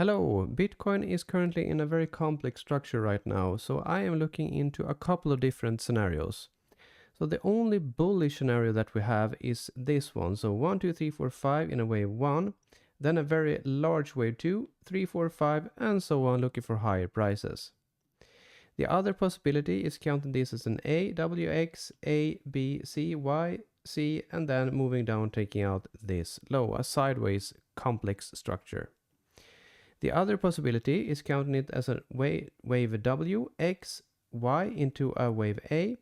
Hello, Bitcoin is currently in a very complex structure right now, so I am looking into a couple of different scenarios. So the only bullish scenario that we have is this one. So 1, 2, 3, 4, 5 in a wave 1, then a very large wave 2, 3, 4, 5, and so on, looking for higher prices. The other possibility is counting this as an A, W, X, A, B, C, Y, C, and then moving down, taking out this low, a sideways complex structure. The other possibility is counting it as a wave W, X, Y into a wave A,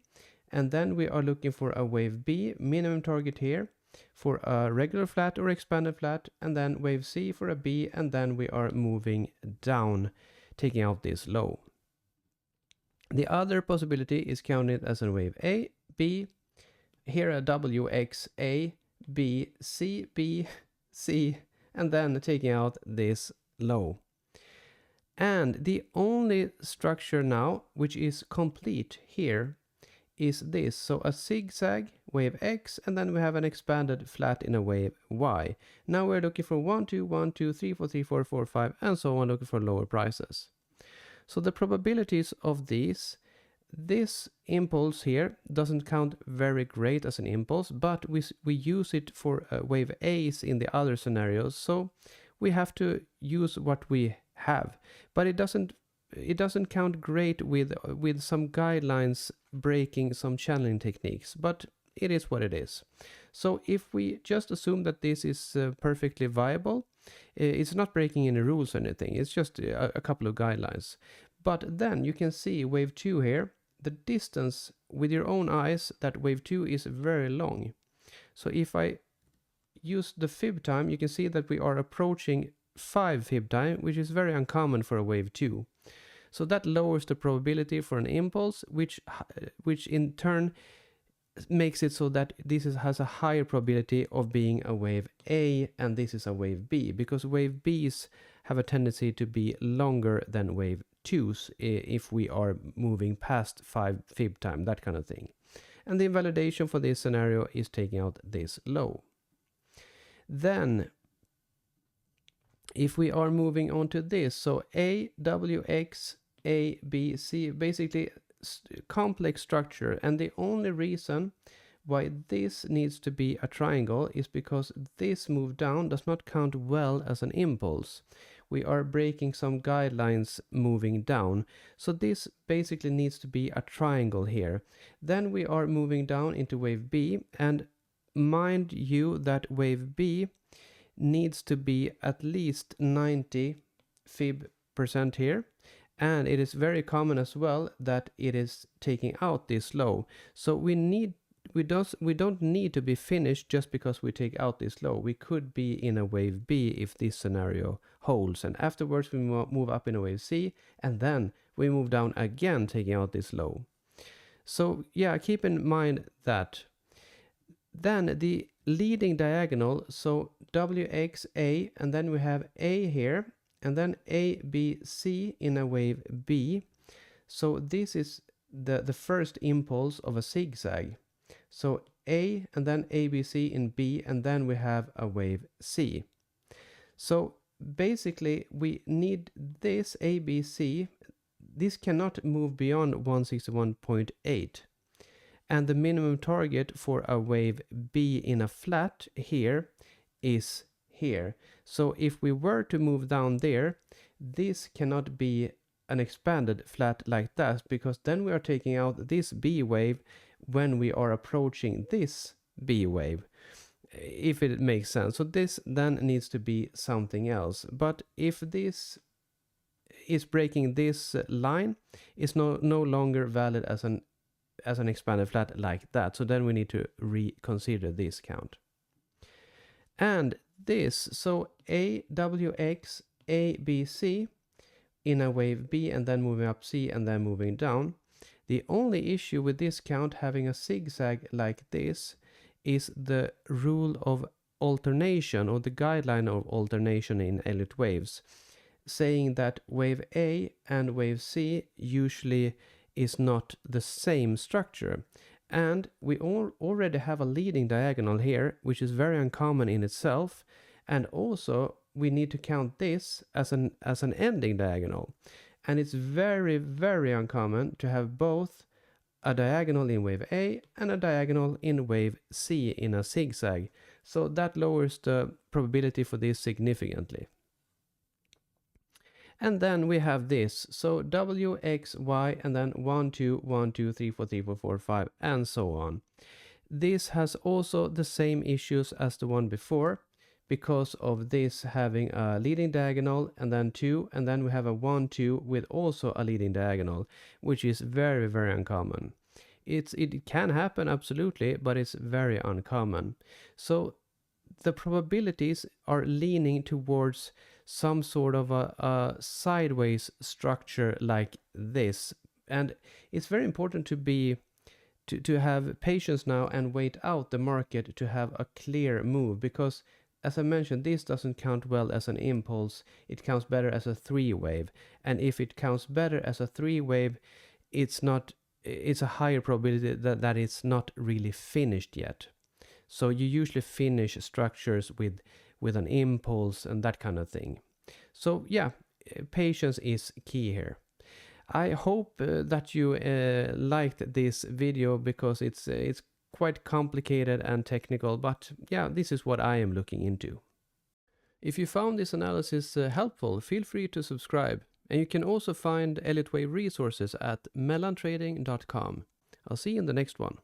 and then we are looking for a wave B, minimum target here, for a regular flat or expanded flat, and then wave C for a B, and then we are moving down, taking out this low. The other possibility is counting it as a wave A, B, here a W, X, A, B, C, B, C, and then taking out this low. And the only structure now which is complete here is this. So a zigzag, wave X, and then we have an expanded flat in a wave Y. Now we're looking for 1, 2, 1, 2, 3, 4, 3, 4, 4, 5, and so on, looking for lower prices. So the probabilities of this impulse here doesn't count very great as an impulse, but we use it for wave A's in the other scenarios. So we have to use what we have, but it doesn't count great with some guidelines breaking some channeling techniques, but it is what it is. So if we just assume that this is perfectly viable, it's not breaking any rules or anything, it's just a couple of guidelines. But then you can see wave 2 here, the distance with your own eyes, that wave 2 is very long. So if I use the fib time, you can see that we are approaching 5 fib time, which is very uncommon for a wave 2. So that lowers the probability for an impulse, which in turn makes it so that this has a higher probability of being a wave A and this is a wave B, because wave B's have a tendency to be longer than wave 2's if we are moving past 5 fib time, that kind of thing. And the invalidation for this scenario is taking out this low. Then if we are moving on to this, so A, W, X, A, B, C, basically complex structure, and the only reason why this needs to be a triangle is because this move down does not count well as an impulse. We are breaking some guidelines moving down, so this basically needs to be a triangle here. Then we are moving down into wave B, and mind you that wave B needs to be at least 90 fib percent here, and it is very common as well that it is taking out this low. So we don't need to be finished just because we take out this low. We could be in a wave B if this scenario holds, and afterwards we move up in a wave C, and then we move down again, taking out this low. So yeah, keep in mind that. Then the leading diagonal, so WXA, and then we have A here, and then ABC in a wave B. So this is the first impulse of a zigzag. So A and then ABC in B, and then we have a wave C. So basically we need this ABC. This cannot move beyond 161.8. And the minimum target for a wave B in a flat here is here. So if we were to move down there, this cannot be an expanded flat like that, because then we are taking out this B wave when we are approaching this B wave, if it makes sense. So this then needs to be something else. But if this is breaking this line, it's no longer valid as an expanded flat like that. So then we need to reconsider this count. And this, so AWX, ABC in a wave B, and then moving up C, and then moving down. The only issue with this count having a zigzag like this is the rule of alternation, or the guideline of alternation in Elliott waves, saying that wave A and wave C usually is not the same structure. And we already have a leading diagonal here, which is very uncommon in itself, And also we need to count this as an ending diagonal. And it's very, very uncommon to have both a diagonal in wave A and a diagonal in wave C in a zigzag. So that lowers the probability for this significantly. And then we have this, so W, X, Y, and then 1, 2, 1, 2, 3, 4, 3, 4, 4, 5, and so on. This has also the same issues as the one before, because of this having a leading diagonal and then 2, and then we have a 1, 2 with also a leading diagonal, which is very, very uncommon. It can happen, absolutely, but it's very uncommon. So the probabilities are leaning towards some sort of a sideways structure like this. And it's very important to have patience now and wait out the market to have a clear move, because as I mentioned, this doesn't count well as an impulse. It counts better as a 3-wave. And if it counts better as a 3-wave, it's a higher probability that it's not really finished yet. So you usually finish structures with an impulse and that kind of thing. So yeah, patience is key here. I hope that you liked this video, because it's quite complicated and technical, but yeah, this is what I am looking into. If you found this analysis helpful, feel free to subscribe. And you can also find Elliott Wave resources at mellantrading.com. I'll see you in the next one.